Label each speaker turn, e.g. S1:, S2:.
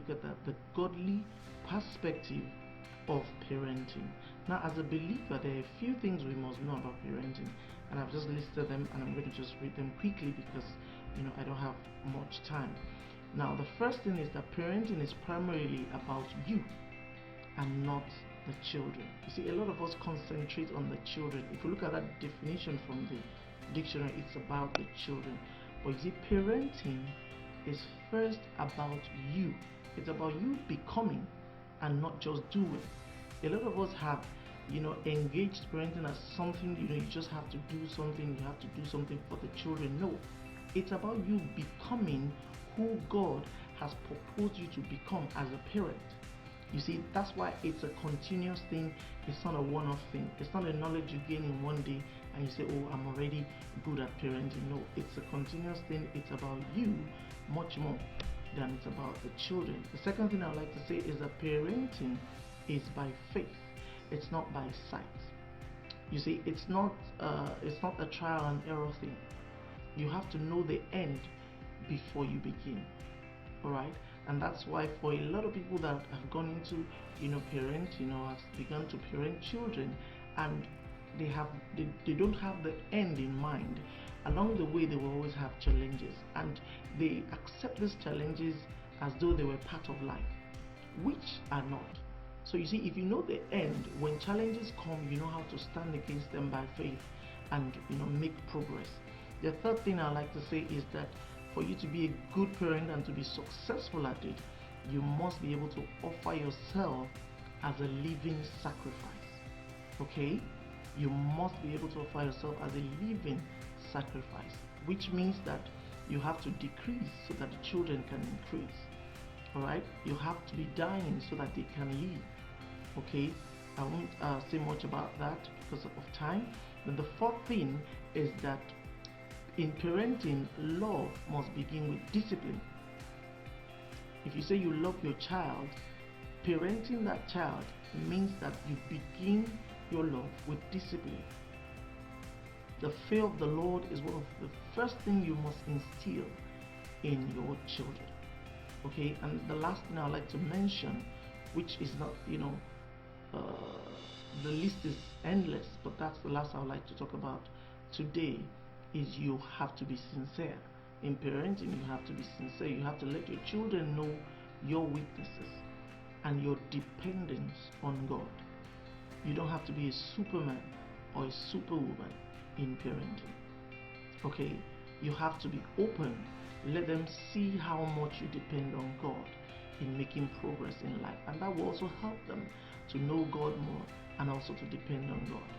S1: look at the godly perspective of parenting. Now, as a believer, there are a few things we must know about parenting, and I've just listed them, and I'm going to just read them quickly because I don't have much time. Now, the first thing is that parenting is primarily about you and not the children. You see, a lot of us concentrate on the children. If you look at that definition from the dictionary, it's about the children. But you see, parenting is first about you. It's about you becoming and not just doing. A lot of us have engaged parenting as something, you just have to do something, you have to do something for the children. No, it's about you becoming who God has proposed you to become as a parent. You see, that's why it's a continuous thing. It's not a one-off thing. It's not a knowledge you gain in one day and you say, oh, I'm already good at parenting. No, it's a continuous thing. It's about you much more than it's about the children. The second thing I would like to say is that parenting is by faith. It's not by sight. You see, it's not a trial and error thing. You have to know the end before you begin. All right, and that's why for a lot of people that have gone into parenting or have begun to parent children, and they don't have the end in mind. Along the way, they will always have challenges, and they accept these challenges as though they were part of life, which are not. So you see, if you know the end, when challenges come, you know how to stand against them by faith and make progress. The third thing I like to say is that for you to be a good parent and to be successful at it, you must be able to offer yourself as a living sacrifice. Okay? You must be able to offer yourself as a living sacrifice, which means that you have to decrease so that the children can increase. Alright? You have to be dying so that they can live. Okay? I won't say much about that because of time. But the fourth thing is that in parenting, love must begin with discipline. If you say you love your child, parenting that child means that you begin your love with discipline. The fear of the Lord is one of the first things you must instill in your children. Okay, and the last thing I'd like to mention, which is not, the list is endless, but that's the last I'd like to talk about today, is you have to be sincere. In parenting, you have to be sincere. You have to let your children know your weaknesses and your dependence on God. You don't have to be a superman or a superwoman in parenting. Okay? You have to be open. Let them see how much you depend on God in making progress in life. And that will also help them to know God more and also to depend on God.